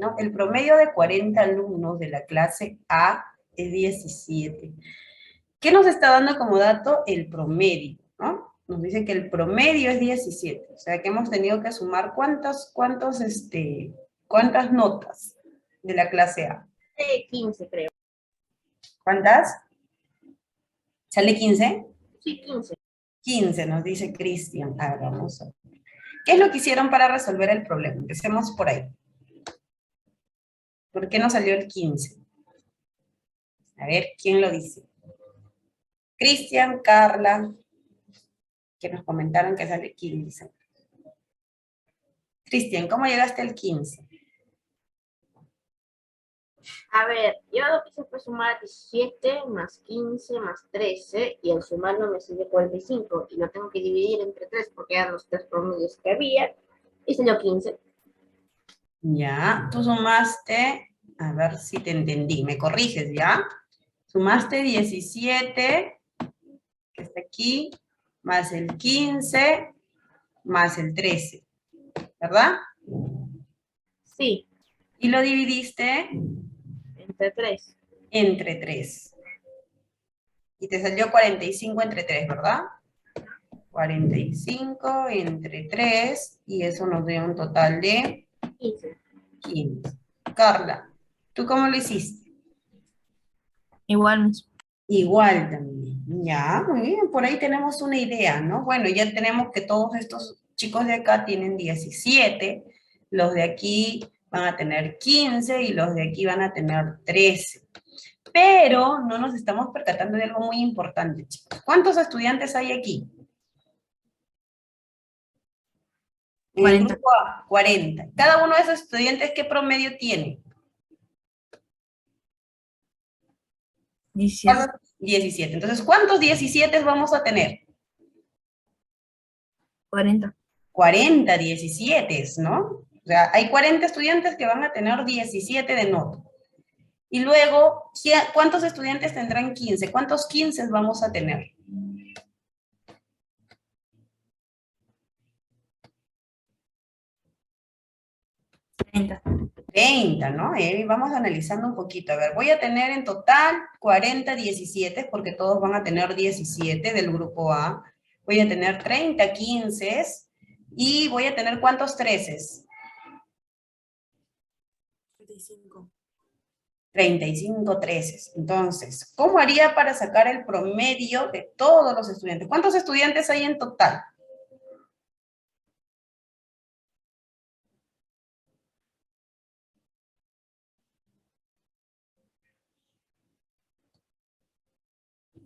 ¿no? El promedio de 40 alumnos de la clase A es 17. ¿Qué nos está dando como dato? El promedio, ¿no? Nos dice que el promedio es 17. O sea que hemos tenido que sumar cuántas notas de la clase A. 15, creo. ¿Cuántas? ¿Sale 15? Sí, 15. 15, nos dice Cristian. A ver, vamos a ver. ¿Qué es lo que hicieron para resolver el problema? Empecemos por ahí. ¿Por qué no salió el 15? A ver, ¿quién lo dice? Cristian, Carla, que nos comentaron que sale 15. Cristian, ¿cómo llegaste al 15? A ver, yo lo que hice fue sumar 17 más 15 más 13 y al sumarlo me salió 45 y lo tengo que dividir entre 3 porque eran los 3 promedios que había y salió 15. Ya, tú sumaste, a ver si te entendí, me corriges, ¿ya? Sumaste 17, que está aquí, más el 15, más el 13, ¿verdad? Sí, Y lo dividiste entre 3. entre 3. Y te salió 45 entre 3, ¿verdad? 45 entre 3, y eso nos dio un total de 15. 15. Carla, ¿tú cómo lo hiciste? Igual, Igual también. Ya, muy bien, por ahí tenemos una idea, ¿no? Bueno, ya tenemos que todos estos chicos de acá tienen 17, los de aquí van a tener 15 y los de aquí van a tener 13. Pero no nos estamos percatando de algo muy importante, chicos. ¿Cuántos estudiantes hay aquí? En el 40. grupo A, 40. Cada uno de esos estudiantes, ¿qué promedio tiene? 17. 17. Entonces, ¿cuántos 17 vamos a tener? 40. 40 17, ¿no? O sea, hay 40 estudiantes que van a tener 17 de nota. Y luego, ¿cuántos estudiantes tendrán 15? ¿Cuántos 15 vamos a tener? 30. 30, ¿no? Vamos analizando un poquito. A ver, voy a tener en total 40 17, porque todos van a tener 17 del grupo A. Voy a tener 30 15 y voy a tener ¿cuántos 13? 35. 35 13. Entonces, ¿cómo haría para sacar el promedio de todos los estudiantes? ¿Cuántos estudiantes hay en total?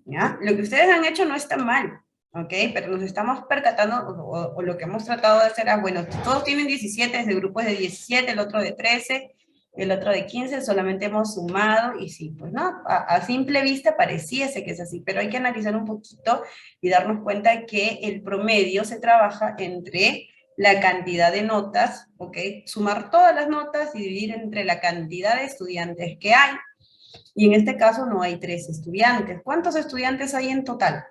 ¿Ya? Lo que ustedes han hecho no está mal, ¿ok? Pero nos estamos percatando, o lo que hemos tratado de hacer es, bueno, todos tienen 17, desde grupos de 17, el otro de 13, el otro de 15, solamente hemos sumado, y sí, pues no, a simple vista pareciese que es así, pero hay que analizar un poquito y darnos cuenta que el promedio se trabaja entre la cantidad de notas, ¿ok? Sumar todas las notas y dividir entre la cantidad de estudiantes que hay. Y en este caso no hay 3 estudiantes. ¿Cuántos estudiantes hay en total?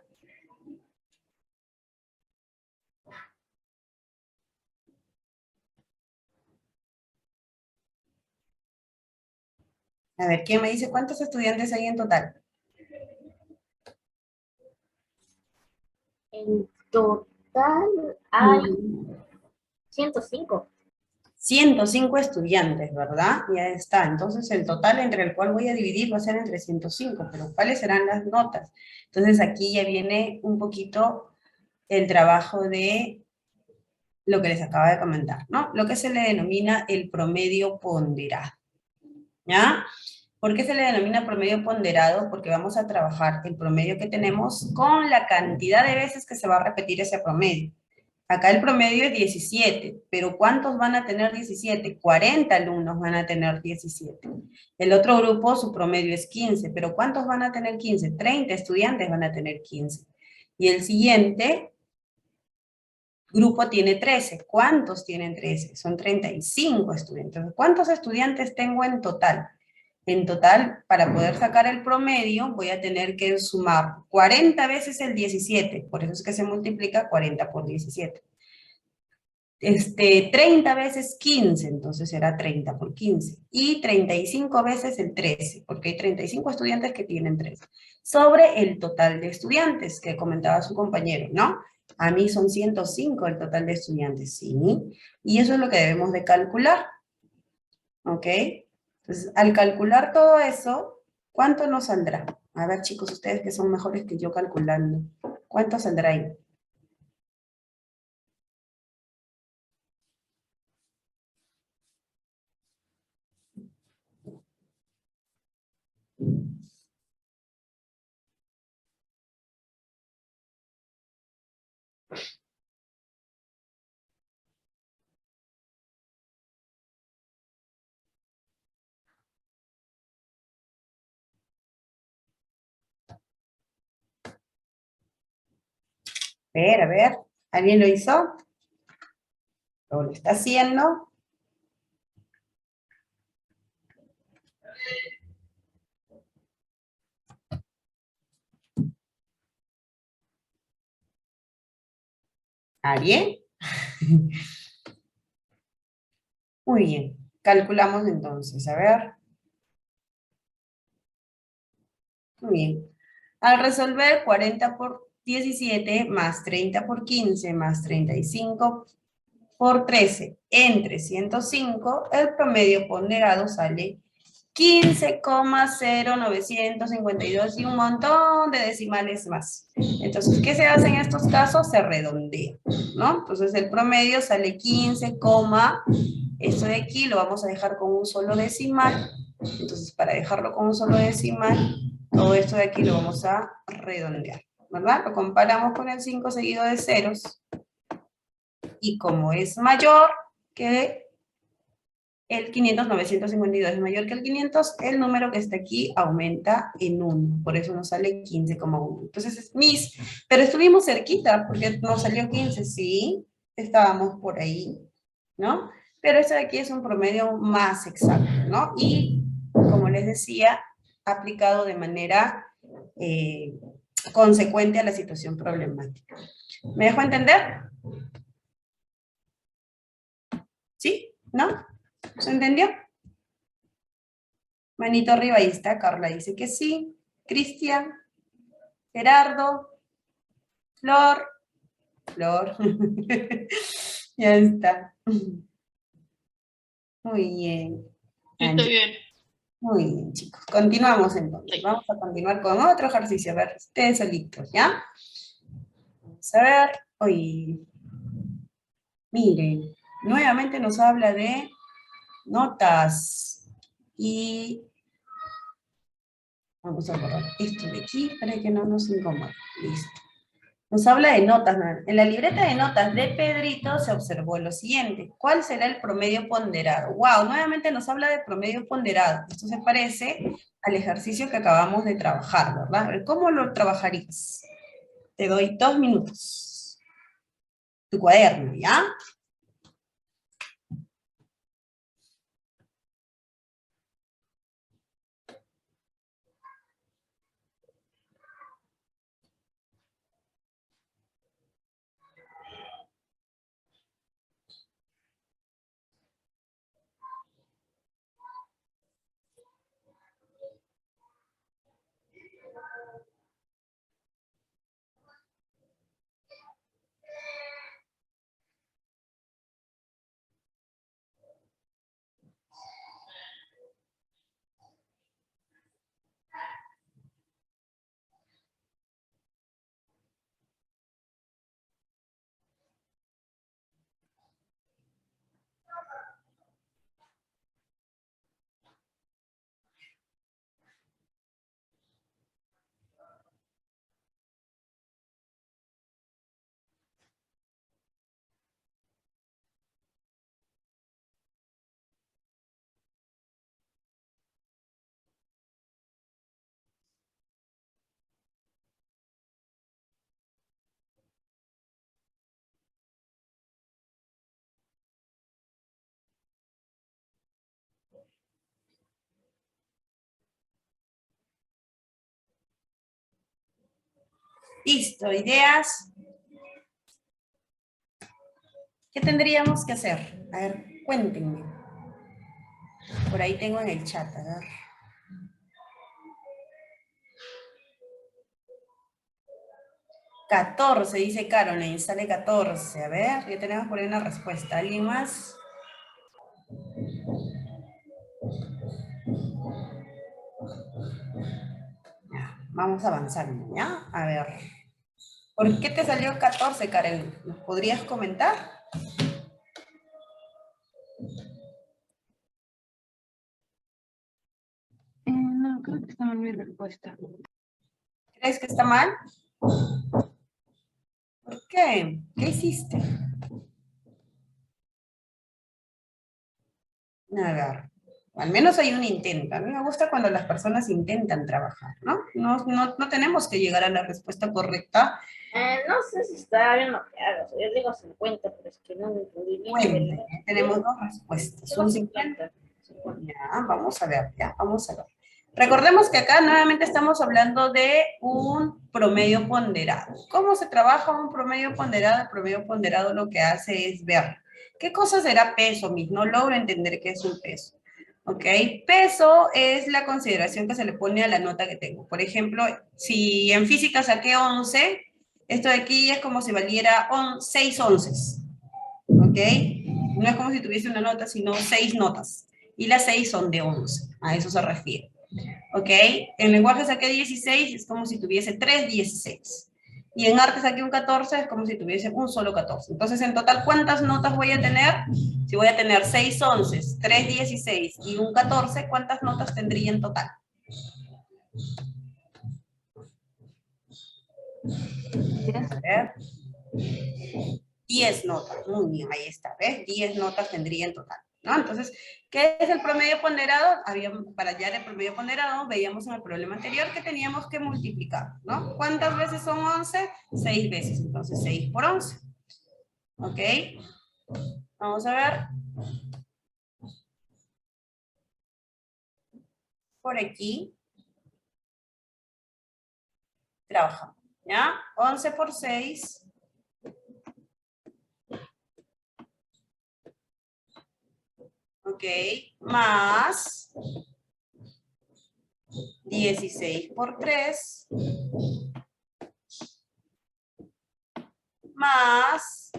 A ver, ¿quién me dice cuántos estudiantes hay en total? En total hay 105. 105 estudiantes, ¿verdad? Ya está. Entonces el total entre el cual voy a dividir va a ser entre 105, pero ¿cuáles serán las notas? Entonces aquí ya viene un poquito el trabajo de lo que les acaba de comentar, ¿no? Lo que se le denomina el promedio ponderado, ¿ya? ¿Por qué se le denomina promedio ponderado? Porque vamos a trabajar el promedio que tenemos con la cantidad de veces que se va a repetir ese promedio. Acá el promedio es 17, pero ¿cuántos van a tener 17? 40 alumnos van a tener 17. El otro grupo, su promedio es 15, pero ¿cuántos van a tener 15? 30 estudiantes van a tener 15. Y el siguiente grupo tiene 13. ¿Cuántos tienen 13? Son 35 estudiantes. ¿Cuántos estudiantes tengo en total? En total, para poder sacar el promedio, voy a tener que sumar 40 veces el 17. Por eso es que se multiplica 40 por 17. 30 veces 15, entonces será 30 por 15. Y 35 veces el 13, porque hay 35 estudiantes que tienen 13. Sobre el total de estudiantes que comentaba su compañero, ¿no? A mí son 105 el total de estudiantes, ¿sí? Y eso es lo que debemos de calcular, ¿ok? Entonces, al calcular todo eso, ¿cuánto nos saldrá? A ver, chicos, ustedes que son mejores que yo calculando, ¿cuánto saldrá ahí? A ver, ¿alguien lo hizo? ¿O lo está haciendo? ¿Alguien? Muy bien, calculamos entonces, a ver. Muy bien. Al resolver 40 por 17 más 30 por 15 más 35 por 13 entre 105, el promedio ponderado sale 15,0952 y un montón de decimales más. Entonces, ¿qué se hace en estos casos? Se redondea, ¿no? Entonces, el promedio sale 15, esto de aquí lo vamos a dejar con un solo decimal. Entonces, para dejarlo con un solo decimal, todo esto de aquí lo vamos a redondear, ¿verdad? Lo comparamos con el 5 seguido de ceros. Y como es mayor que el 500, 952 es mayor que el 500, el número que está aquí aumenta en 1. Por eso nos sale 15,1. Entonces es mis, pero estuvimos cerquita porque nos salió 15, sí, estábamos por ahí, ¿no? Pero este de aquí es un promedio más exacto, ¿no? Y, como les decía, aplicado de manera consecuente a la situación problemática. ¿Me dejo entender? ¿Sí? ¿No? ¿Se entendió? Manito arriba, ahí está. Carla dice que sí. Cristian, Gerardo, Flor, Flor. Ya está. Muy bien. Estoy bien. Muy bien, chicos. Continuamos entonces. Sí. Vamos a continuar con otro ejercicio. A ver, ustedes solitos, ¿ya? Vamos a ver. Hoy, miren, nuevamente nos habla de notas. Y vamos a borrar esto de aquí para que no nos incomode. Listo. Nos habla de notas, ¿no? En la libreta de notas de Pedrito se observó lo siguiente. ¿Cuál será el promedio ponderado? ¡Wow! Nuevamente nos habla de promedio ponderado. Esto se parece al ejercicio que acabamos de trabajar, ¿verdad? A ver, ¿cómo lo trabajarías? Te doy 2 minutos. Tu cuaderno, ¿ya? Listo, ¿ideas? ¿Qué tendríamos que hacer? A ver, cuéntenme. Por ahí tengo en el chat, a ver. $14, dice Caroline, sale 14. A ver, ya tenemos por ahí una respuesta. ¿Alguien más? Ya, vamos avanzando, ¿ya? A ver. ¿Por qué te salió 14, Karen? ¿Nos podrías comentar? No, creo que está mal mi respuesta. ¿Crees que está mal? ¿Por qué? ¿Qué hiciste? A ver, al menos hay un intento. A mí me gusta cuando las personas intentan trabajar, ¿no? No tenemos que llegar a la respuesta correcta. No sé si está bien lo que hago. O sea, yo digo 50, pero es que no me entendí bien. Cuenta, Pero ya tenemos dos respuestas. digo Son 50. 50. Ya, vamos a ver, ya, vamos a ver. Recordemos que acá nuevamente estamos hablando de un promedio ponderado. ¿Cómo se trabaja un promedio ponderado? El promedio ponderado lo que hace es ver qué cosa será peso, mis. No logro entender qué es un peso. ¿Ok? Peso es la consideración que se le pone a la nota que tengo. Por ejemplo, si en física saqué 11, esto de aquí es como si valiera 6 onces. ¿Ok? No es como si tuviese una nota, sino 6 notas. Y las 6 son de 11. A eso se refiere. ¿Ok? En lenguaje saqué 16, es como si tuviese 3 16. Y en arte saqué un 14, es como si tuviese un solo 14. Entonces, en total, ¿cuántas notas voy a tener? Si voy a tener 6 onces, 3 16 y un 14, ¿cuántas notas tendría en total? A ver. 10 notas. Muy bien, ahí está, ¿ves? 10 notas tendría en total, ¿no? Entonces, ¿qué es el promedio ponderado? Para hallar el promedio ponderado, veíamos en el problema anterior que teníamos que multiplicar, ¿no? ¿Cuántas veces son 11? 6 veces, entonces 6 por 11. ¿Ok? Vamos a ver. Por aquí. Trabajamos, ¿ya? 11 por 6. ¿Ok? Más 16 por 3. Más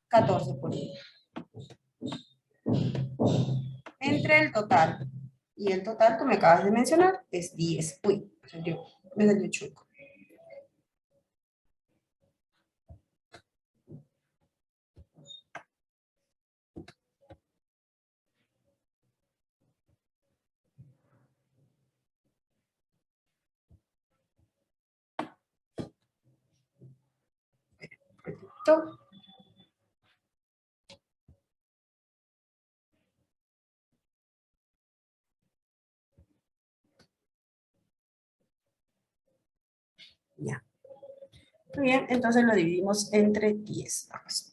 14 por 1. Entre el total y el total, tú me acabas de mencionar, es 10. Uy, me salió chueco. Perfecto. Ya. Muy bien, entonces lo dividimos entre 10. Vamos.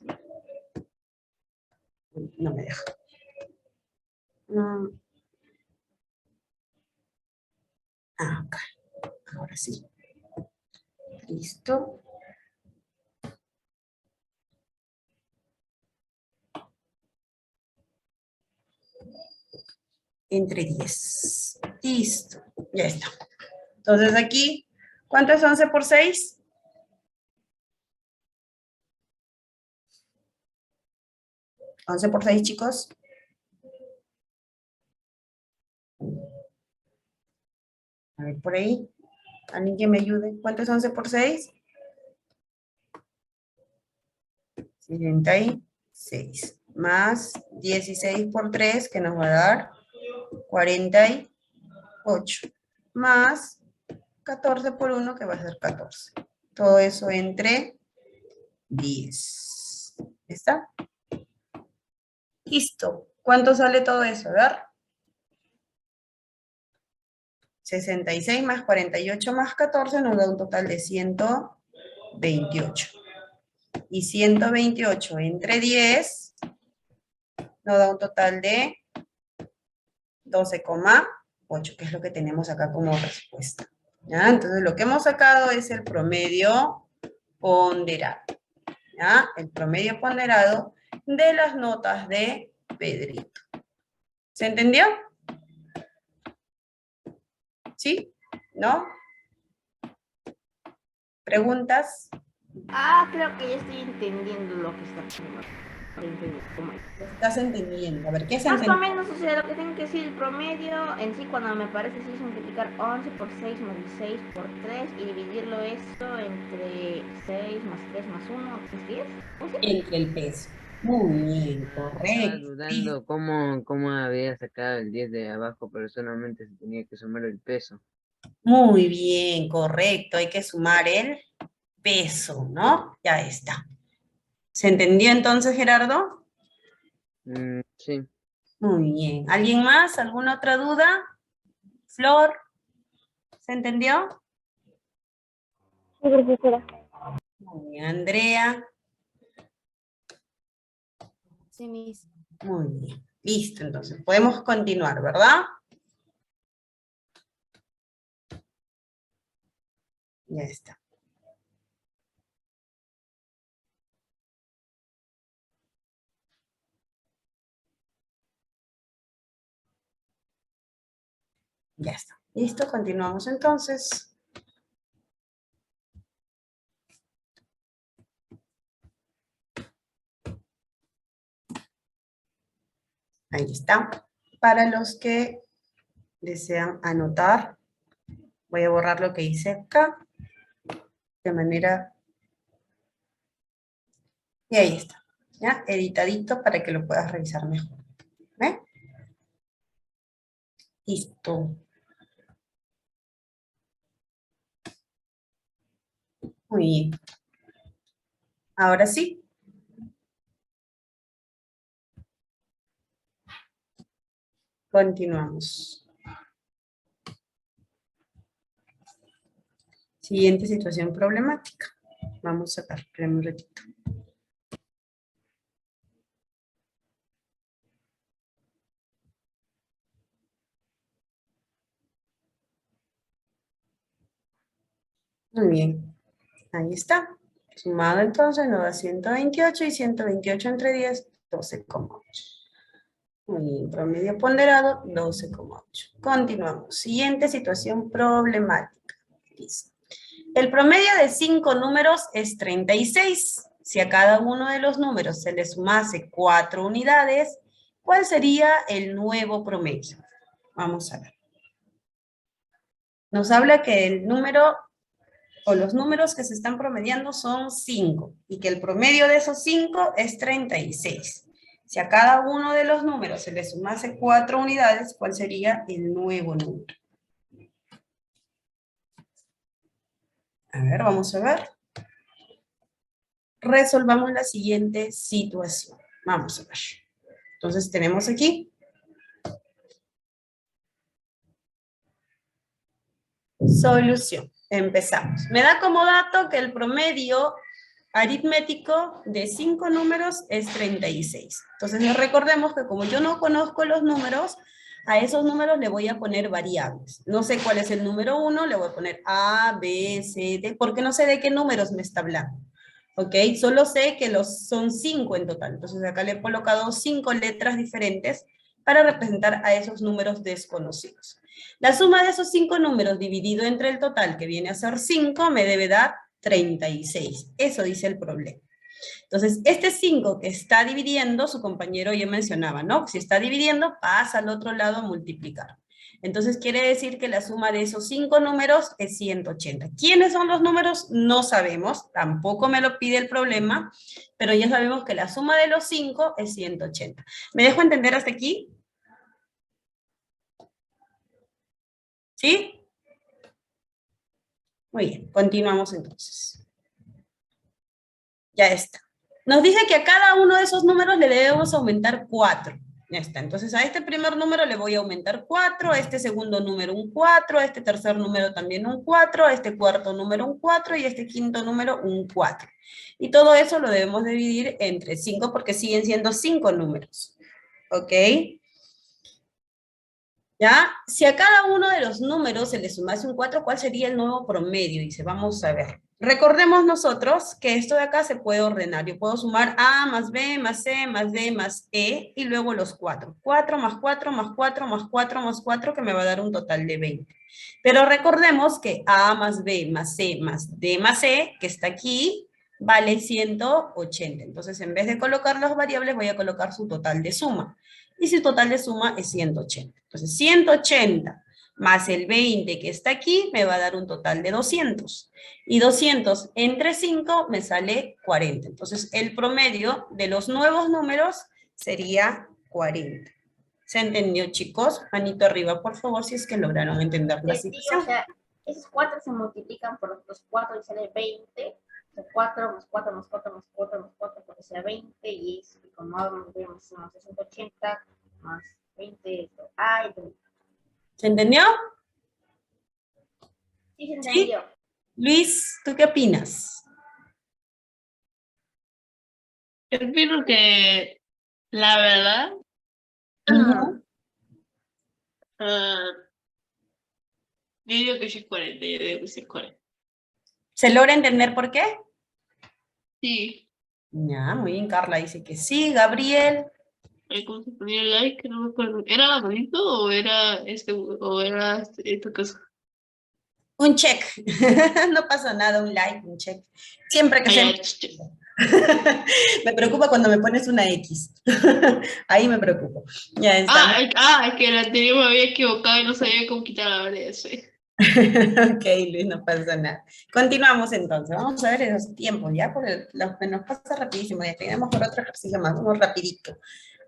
No me deja. Acá. Ahora sí. Listo. Entre 10. Listo. Ya está. Entonces aquí, ¿cuánto es 11 por 6? 11 por 6, chicos. A ver, por ahí. ¿Alguien que me ayude? ¿Cuánto es 11 por 6? 66. Más 16 por 3, que nos va a dar 48. Más 14 por 1, que va a ser 14. Todo eso entre 10. ¿Está? Listo. ¿Cuánto sale todo eso? A ver. 66 más 48 más 14 nos da un total de 128. Y 128 entre 10 nos da un total de 12,8, que es lo que tenemos acá como respuesta. ¿Ya? Entonces lo que hemos sacado es el promedio ponderado. ¿ya? El promedio ponderado de las notas de Pedrito. ¿Se entendió? ¿Sí? ¿No? ¿Preguntas? Ah, creo que ya estoy entendiendo lo que está haciendo. ¿Estás entendiendo? A ver, ¿qué se Más o entendió? menos, o sea, lo que tengo que decir, el promedio en sí, cuando me parece, sí es multiplicar 11 por 6 más 16 por 3 y dividirlo esto entre 6 más 3 más 1, que es 10. ¿O sí? Entre el peso. Muy bien, Estaba correcto. dudando cómo había sacado el 10 de abajo, pero solamente se tenía que sumar el peso. Muy bien, correcto. Hay que sumar el peso, ¿no? Ya está. ¿Se entendió entonces, Gerardo? Sí. Muy bien. ¿Alguien más? ¿Alguna otra duda? Flor, ¿se entendió? Sí, profesora. Muy bien. Andrea. Sí, mis. Muy bien. Listo, entonces. Podemos continuar, ¿verdad? Ya está. Ya está. Listo, continuamos entonces. Ahí está. Para los que desean anotar, voy a borrar lo que hice acá. De manera... Y ahí está. ¿Ya? Editadito para que lo puedas revisar mejor. ¿Ve? Listo. Muy bien. Ahora sí. Continuamos. Siguiente situación problemática. Vamos a sacar, espérame un ratito. Muy bien. Ahí está. Sumado entonces nos da 128 y 128 entre 10, 12,8. Muy bien. Promedio ponderado, 12,8. Continuamos. Siguiente situación problemática. Dice, el promedio de 5 números es 36. Si a cada uno de los números se le sumase 4 unidades, ¿cuál sería el nuevo promedio? Vamos a ver. Nos habla que el número o los números que se están promediando son 5 y que el promedio de esos 5 es 36. Si a cada uno de los números se le sumase 4 unidades, ¿cuál sería el nuevo número? A ver, vamos a ver. Resolvamos la siguiente situación. Vamos a ver. Entonces tenemos aquí solución. Empezamos. Me da como dato que el promedio aritmético de 5 números es 36. Entonces recordemos que como yo no conozco los números, a esos números le voy a poner variables. No sé cuál es el número 1, le voy a poner A, B, C, D, porque no sé de qué números me está hablando. ¿Ok? Solo sé que son 5 en total. Entonces acá le he colocado 5 letras diferentes para representar a esos números desconocidos. La suma de esos 5 números dividido entre el total, que viene a ser 5, me debe dar 36. Eso dice el problema. Entonces, este 5 que está dividiendo, su compañero ya mencionaba, ¿no? Si está dividiendo, pasa al otro lado a multiplicar. Entonces, quiere decir que la suma de esos 5 números es 180. ¿Quiénes son los números? No sabemos, tampoco me lo pide el problema, pero ya sabemos que la suma de los 5 es 180. ¿Me dejo entender hasta aquí? ¿Sí? Muy bien, continuamos entonces. Ya está. Nos dice que a cada uno de esos números le debemos aumentar 4. Ya está. Entonces a este primer número le voy a aumentar 4, a este segundo número un 4, a este tercer número también un 4, a este cuarto número un 4 y a este quinto número un 4. Y todo eso lo debemos dividir entre 5 porque siguen siendo 5 números. ¿Ok? ¿Ya? Si a cada uno de los números se le sumase un 4, ¿cuál sería el nuevo promedio? Dice, vamos a ver. Recordemos nosotros que esto de acá se puede ordenar. Yo puedo sumar A más B más C más D más E y luego los 4. 4 más 4 más 4 más 4 más 4 que me va a dar un total de 20. Pero recordemos que A más B más C más D más E, que está aquí, vale 180. Entonces, en vez de colocar las variables, voy a colocar su total de suma. Y su total de suma es 180. Entonces, 180 más el 20 que está aquí me va a dar un total de 200. Y 200 entre 5 me sale 40. Entonces, el promedio de los nuevos números sería 40. ¿Se entendió, chicos? Manito arriba, por favor, si es que lograron entender la Sí, o situación. sea, esos 4 se multiplican por los 4 y sale 20. O sea, 4 más 4 más 4 más 4 más 4 porque sea 20 y es como vemos 180 más 20. Ay, ¿Se entendió? sí se ¿Sí? entendió. Luis, ¿tú qué opinas? Yo opino que la verdad, Ujú. ah, yo digo que sí es 40, yo digo que sí es 40. ¿Se logra entender por qué? Sí, Ya, muy bien, Carla dice que sí. Gabriel, ¿cómo se ponía el like? No me acuerdo. ¿Era bonito o era esta cosa? un check. No pasa nada, un like, un check. Siempre que Ah, sea. ya, ch- Me preocupa cuando me pones una X. Ahí me preocupo. Ya estamos. es que el anterior me había equivocado y no sabía cómo quitar la variable. Sí. Ok, Luis, no pasa nada. Continuamos entonces. Vamos a ver esos tiempos, ¿ya? Porque nos pasa rapidísimo. Ya tenemos por otro ejercicio más, vamos rapidito.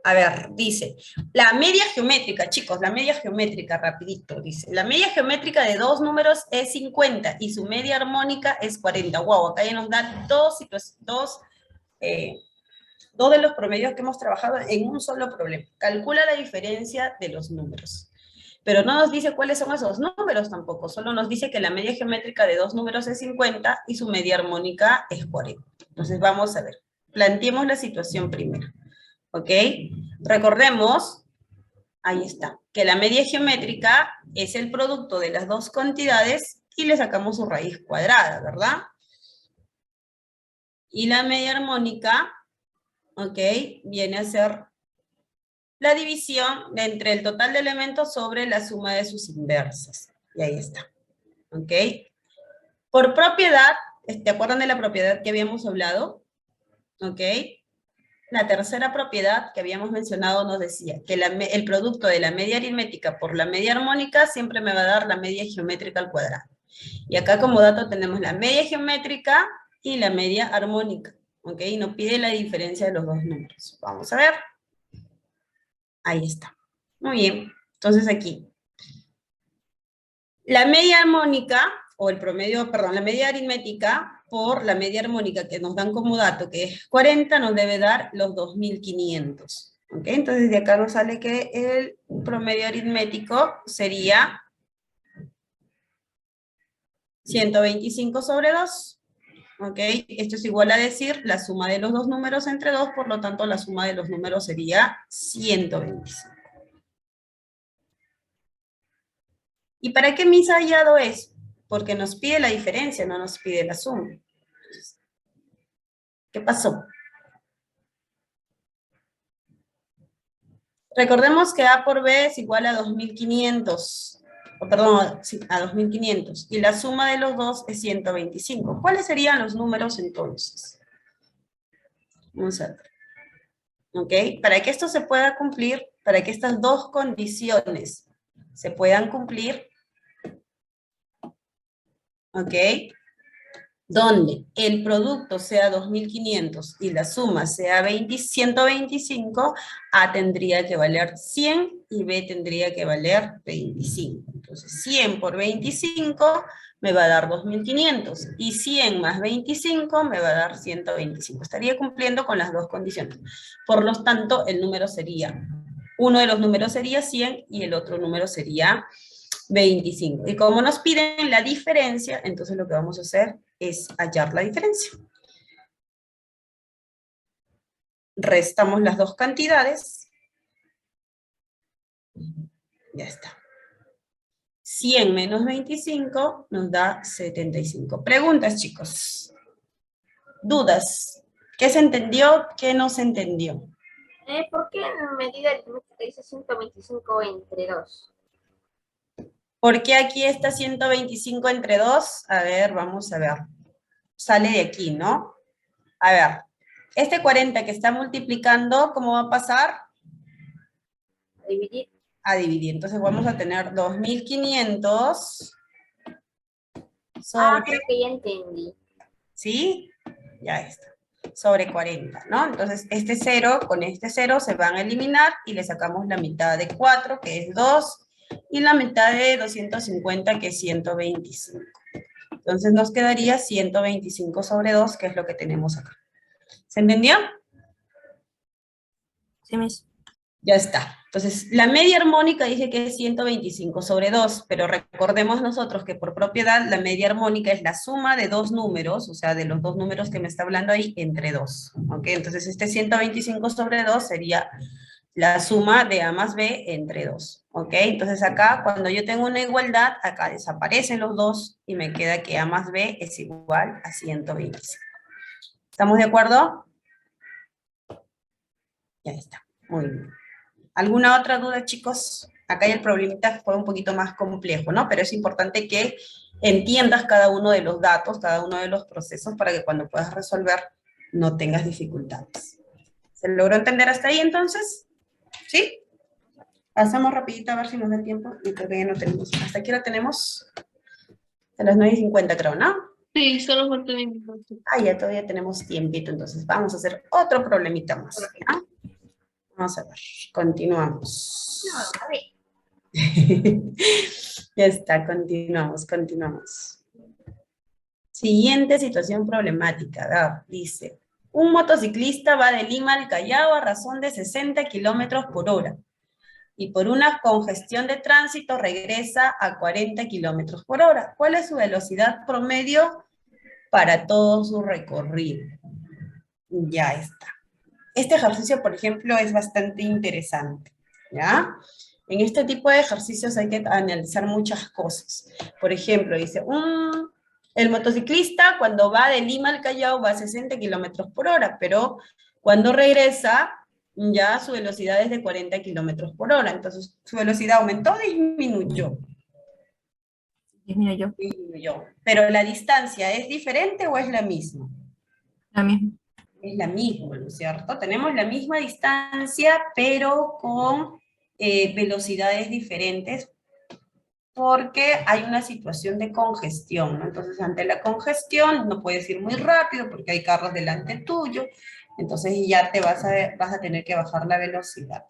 A ver, dice, la media geométrica, chicos, la media geométrica, rapidito, dice, la media geométrica de dos números es 50 y su media armónica es 40. Wow, acá ya nos dan dos de los promedios que hemos trabajado en un solo problema. Calcula la diferencia de los números. Pero no nos dice cuáles son esos números tampoco, solo nos dice que la media geométrica de dos números es 50 y su media armónica es 40. Entonces vamos a ver, planteemos la situación primero. ¿Ok? Recordemos, ahí está, que la media geométrica es el producto de las dos cantidades y le sacamos su raíz cuadrada, ¿verdad? Y la media armónica, ¿ok? Viene a ser la división de entre el total de elementos sobre la suma de sus inversas. Y ahí está, ¿ok? Por propiedad, ¿te acuerdan de la propiedad que habíamos hablado? ¿Ok? La tercera propiedad que habíamos mencionado nos decía que el producto de la media aritmética por la media armónica siempre me va a dar la media geométrica al cuadrado. Y acá como dato tenemos la media geométrica y la media armónica. ¿Ok? Y nos pide la diferencia de los dos números. Vamos a ver. Ahí está. Muy bien. Entonces aquí. La media armónica, o el promedio, perdón, la media aritmética por la media armónica que nos dan como dato, que es 40, nos debe dar los 2500. ¿Ok? Entonces de acá nos sale que el promedio aritmético sería 125 sobre 2. ¿Ok? Esto es igual a decir la suma de los dos números entre 2, por lo tanto la suma de los números sería 125. ¿Y para qué me ha hallado eso? Porque nos pide la diferencia, no nos pide la suma. ¿Qué pasó? Recordemos que A por B es igual a 2500, perdón, sí, a 2500, y la suma de los dos es 125. ¿Cuáles serían los números entonces? Vamos a ver. ¿Ok? Para que esto se pueda cumplir, para que estas dos condiciones se puedan cumplir, ¿ok? Donde el producto sea 2500 y la suma sea 125, A tendría que valer 100 y B tendría que valer 25. Entonces 100 por 25 me va a dar 2500 y 100 más 25 me va a dar 125. Estaría cumpliendo con las dos condiciones. Por lo tanto, el número sería, uno de los números sería 100 y el otro número sería 25. Y como nos piden la diferencia, entonces lo que vamos a hacer es hallar la diferencia. Restamos las dos cantidades. Ya está. 100 menos 25 nos da 75. Preguntas, chicos. Dudas. ¿Qué se entendió? ¿Qué no se entendió? ¿Por qué en medida aritmética dice 125 entre 2? ¿Por qué aquí está 125 entre 2? A ver, vamos a ver. Sale de aquí, ¿no? A ver. Este 40 que está multiplicando, ¿cómo va a pasar? A dividir. A dividir. Entonces vamos a tener 2500 sobre... Creo que ya entendí. ¿Sí? Ya está. Sobre 40, ¿no? Entonces, este 0 con este 0 se van a eliminar y le sacamos la mitad de 4, que es 2, y la mitad de 250, que es 125. Entonces, nos quedaría 125 sobre 2, que es lo que tenemos acá. ¿Se entendió? Sí, mis. Ya está. Entonces, la media armónica dice que es 125 sobre 2, pero recordemos nosotros que por propiedad la media armónica es la suma de dos números, o sea, de los dos números que me está hablando ahí, entre 2. ¿Ok? Entonces, este 125 sobre 2 sería la suma de A más B entre 2. ¿Ok? Entonces, acá, cuando yo tengo una igualdad, acá desaparecen los dos y me queda que A más B es igual a 125. ¿Estamos de acuerdo? Ya está. Muy bien. ¿Alguna otra duda, chicos? Acá el problemita fue un poquito más complejo, ¿no? Pero es importante que entiendas cada uno de los datos, cada uno de los procesos, para que cuando puedas resolver no tengas dificultades. ¿Se logró entender hasta ahí, entonces? ¿Sí? Pasamos rapidito a ver si nos da tiempo, y creo que ya no tenemos. ¿Hasta aquí lo tenemos? A las 9:50, creo, ¿no? Sí, solo falta 20 minutos. Ya todavía tenemos tiempito, entonces vamos a hacer otro problemita más. ¿Ah? Vamos a ver, continuamos. No, a ver. Ya está, continuamos. Siguiente situación problemática. Dice, un motociclista va de Lima al Callao a razón de 60 kilómetros por hora y por una congestión de tránsito regresa a 40 kilómetros por hora. ¿Cuál es su velocidad promedio para todo su recorrido? Ya está. Este ejercicio, por ejemplo, es bastante interesante, ¿ya? En este tipo de ejercicios hay que analizar muchas cosas. Por ejemplo, dice, el motociclista cuando va de Lima al Callao va a 60 kilómetros por hora, pero cuando regresa ya su velocidad es de 40 kilómetros por hora. Entonces, ¿su velocidad aumentó o disminuyó? Disminuyó. Disminuyó. ¿Pero la distancia es diferente o es la misma? La misma. Es la misma, ¿no es cierto? Tenemos la misma distancia, pero con velocidades diferentes, porque hay una situación de congestión, ¿no? Entonces, ante la congestión no puedes ir muy rápido porque hay carros delante tuyo, entonces ya vas a tener que bajar la velocidad,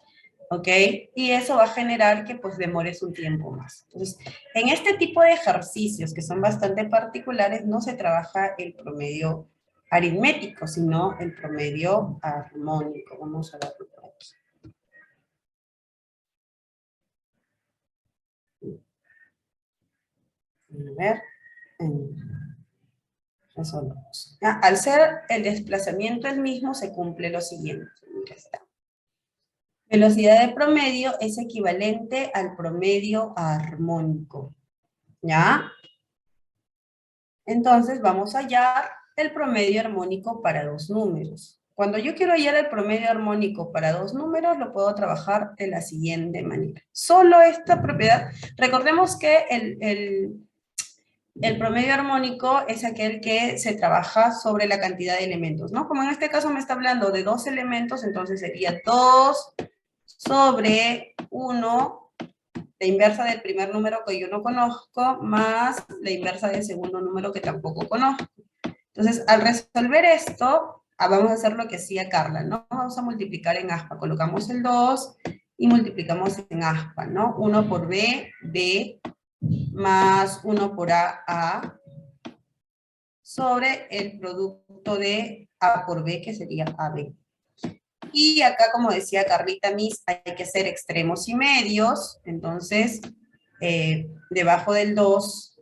¿ok? Y eso va a generar que pues demores un tiempo más. Entonces, en este tipo de ejercicios que son bastante particulares, no se trabaja el promedio aritmético, sino el promedio armónico. Vamos a verlo por aquí. A ver. Resolvamos. Al ser el desplazamiento el mismo, se cumple lo siguiente. Mira, está. Velocidad de promedio es equivalente al promedio armónico. ¿Ya? Entonces vamos a hallar el promedio armónico para dos números. Cuando yo quiero hallar el promedio armónico para dos números, lo puedo trabajar de la siguiente manera. Solo esta propiedad, recordemos que el promedio armónico es aquel que se trabaja sobre la cantidad de elementos, ¿no? Como en este caso me está hablando de dos elementos, entonces sería 2 sobre 1, la inversa del primer número que yo no conozco, más la inversa del segundo número que tampoco conozco. Entonces, al resolver esto, vamos a hacer lo que hacía Carla, ¿no? Vamos a multiplicar en aspa. Colocamos el 2 y multiplicamos en aspa, ¿no? 1 por B, B, más 1 por A, sobre el producto de A por B, que sería AB. Y acá, como decía Carlita Miss, hay que hacer extremos y medios, entonces, debajo del 2,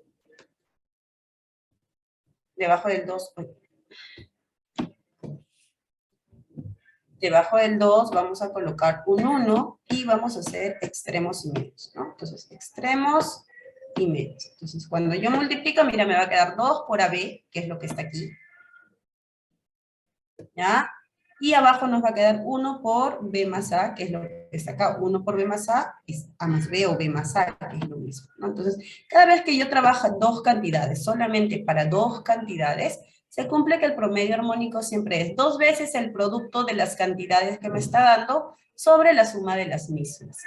debajo del 2 vamos a colocar un 1 y vamos a hacer extremos y medios, ¿no? Entonces, extremos y medios. Entonces, cuando yo multiplico, mira, me va a quedar 2 por AB, que es lo que está aquí. ¿Ya? Y abajo nos va a quedar 1 por B más A, que es lo que está acá. 1 por B más A es A más B o B más A, que es lo mismo, ¿no? Entonces, cada vez que yo trabajo dos cantidades, solamente para dos cantidades, se cumple que el promedio armónico siempre es 2 veces el producto de las cantidades que me está dando sobre la suma de las mismas.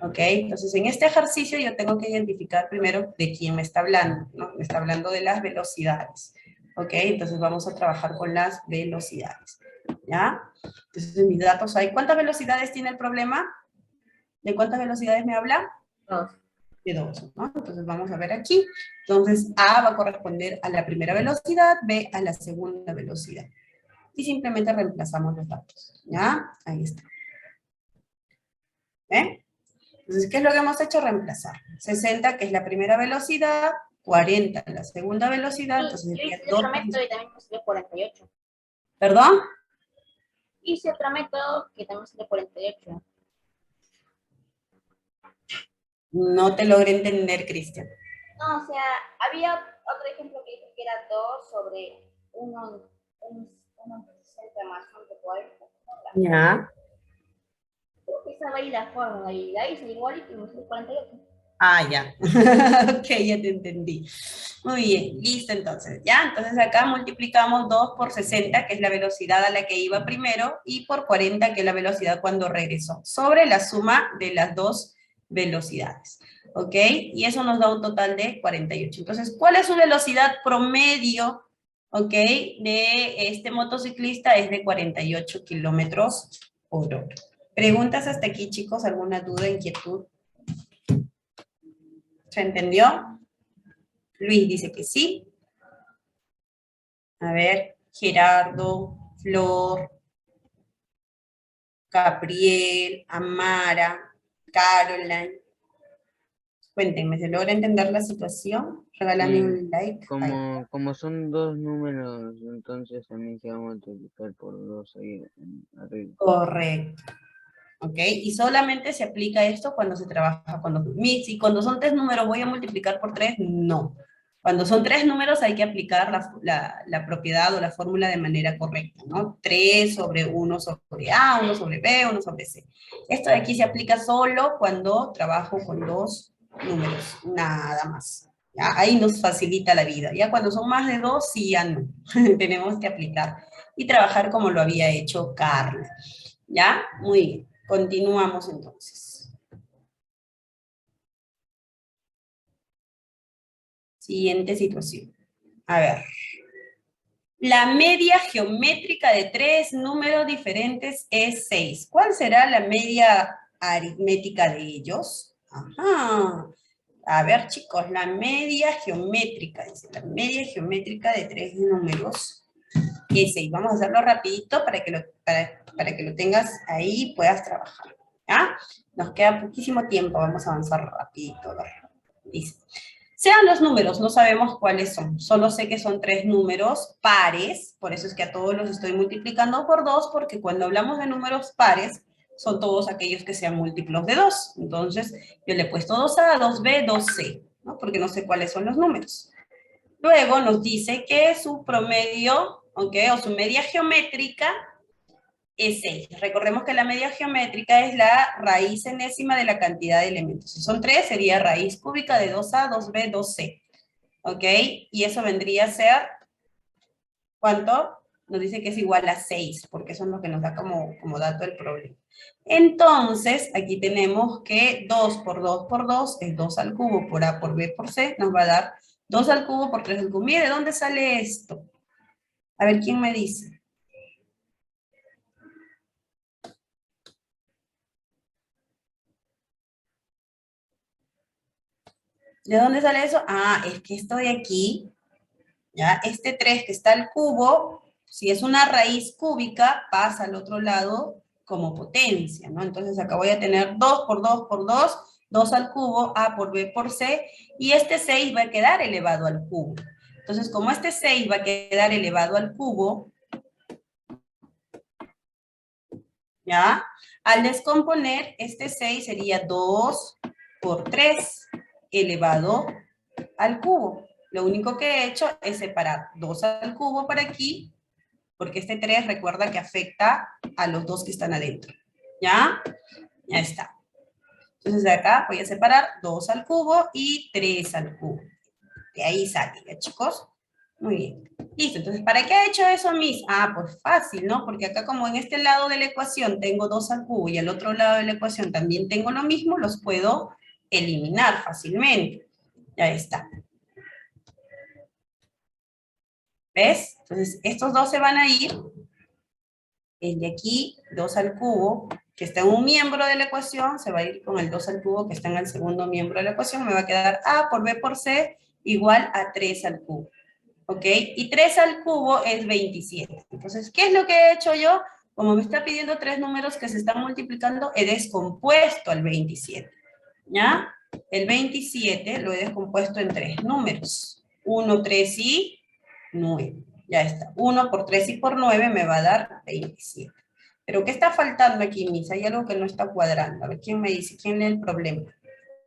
¿Ok? Entonces, en este ejercicio yo tengo que identificar primero de quién me está hablando, ¿no? Me está hablando de las velocidades. ¿Ok? Entonces vamos a trabajar con las velocidades. ¿Ya? Entonces en mis datos hay, ¿cuántas velocidades tiene el problema? ¿De cuántas velocidades me habla? 2. De 2, ¿no? Entonces vamos a ver aquí. Entonces A va a corresponder a la primera velocidad, B a la segunda velocidad. Y simplemente reemplazamos los datos. ¿Ya? Ahí está. ¿Eh? Entonces, ¿qué es lo que hemos hecho? Reemplazar. 60, que es la primera velocidad, 40, la segunda velocidad, entonces sería Hice 2. otro método y también me salió 48. ¿Perdón? Hice otro método que también salió 48. No te logré entender, Cristian. No, o sea, había otro ejemplo que dice que era 2 sobre 1 60 más 140. Ya. Creo que estaba ahí la fórmula y la hice igual y me salió 48. Ah, ya. Ok, ya te entendí. Muy bien, listo entonces. Ya, entonces acá multiplicamos 2 por 60, que es la velocidad a la que iba primero, y por 40, que es la velocidad cuando regresó, sobre la suma de las dos velocidades. ¿Ok? Y eso nos da un total de 48. Entonces, ¿cuál es su velocidad promedio? ¿Ok? De este motociclista es de 48 kilómetros por hora. ¿Preguntas hasta aquí, chicos? ¿Alguna duda, inquietud? ¿Se entendió? Luis dice que sí. A ver, Gerardo, Flor, Gabriel, Amara, Caroline. Cuéntenme, ¿se logra entender la situación? Regálame Sí, un like. Ahí. como son dos números, entonces también se va a multiplicar por 2 ahí arriba. Correcto. ¿Ok? Y solamente se aplica esto cuando se trabaja con dos. Si cuando son 3 números voy a multiplicar por 3, no. Cuando son 3 números hay que aplicar la propiedad o la fórmula de manera correcta, ¿no? 3 sobre 1 sobre A, 1 sobre B, 1 sobre C. Esto de aquí se aplica solo cuando trabajo con dos números, nada más. ¿Ya? Ahí nos facilita la vida. Ya cuando son más de 2, sí, ya no. Tenemos que aplicar y trabajar como lo había hecho Carla. ¿Ya? Muy bien. Continuamos entonces. Siguiente situación. A ver. La media geométrica de 3 números diferentes es 6. ¿Cuál será la media aritmética de ellos? Ajá. A ver, chicos, la media geométrica, dice, la media geométrica de 3 números es 6. Vamos a hacerlo rapidito para que lo tengas ahí y puedas trabajar. ¿Ya? Nos queda poquísimo tiempo, vamos a avanzar rapidito. A ver. Dice, sean los números, no sabemos cuáles son, solo sé que son 3 números pares, por eso es que a todos los estoy multiplicando por 2, porque cuando hablamos de números pares, son todos aquellos que sean múltiplos de 2. Entonces, yo le he puesto 2A, 2B, 2C, ¿no? Porque no sé cuáles son los números. Luego nos dice que su promedio, ¿okay? O su media geométrica es 6. Recordemos que la media geométrica es la raíz enésima de la cantidad de elementos. Si son 3, sería raíz cúbica de 2A, 2B, 2C. ¿Ok? Y eso vendría a ser, ¿cuánto? Nos dice que es igual a 6, porque eso es lo que nos da como dato el problema. Entonces, aquí tenemos que 2 por 2 por 2 es 2 al cubo por A por B por C, nos va a dar 2 al cubo por 3 al cubo. Mire, ¿de dónde sale esto? A ver, ¿quién me dice? ¿De dónde sale eso? Ah, es que estoy aquí, ¿ya? Este 3 que está al cubo, si es una raíz cúbica, pasa al otro lado como potencia, ¿no? Entonces acá voy a tener 2 por 2 por 2, 2 al cubo, A por B por C, y este 6 va a quedar elevado al cubo. Entonces, como este 6 va a quedar elevado al cubo, ¿ya? Al descomponer, este 6 sería 2 por 3 elevado al cubo. Lo único que he hecho es separar 2 al cubo para aquí, porque este 3 recuerda que afecta a los dos que están adentro, ¿ya? Ya está. Entonces de acá voy a separar 2 al cubo y 3 al cubo. De ahí sale, ¿ya, chicos? Muy bien. Listo, entonces, ¿para qué he hecho eso, Miss? Ah, pues fácil, ¿no? Porque acá como en este lado de la ecuación tengo 2 al cubo y al otro lado de la ecuación también tengo lo mismo, los puedo eliminar fácilmente. Ya está. ¿Ves? Entonces, estos dos se van a ir. El de aquí, 2 al cubo, que está en un miembro de la ecuación, se va a ir con el 2 al cubo que está en el segundo miembro de la ecuación. Me va a quedar A por B por C igual a 3 al cubo. ¿Ok? Y 3 al cubo es 27. Entonces, ¿qué es lo que he hecho yo? Como me está pidiendo 3 números que se están multiplicando, he descompuesto al 27. ¿Ya? El 27 lo he descompuesto en 3 números. 1, 3 y 9. Ya está. 1 por 3 y por 9 me va a dar 27. ¿Pero qué está faltando aquí, Misa? Hay algo que no está cuadrando. A ver, ¿quién me dice? ¿Quién lee el problema?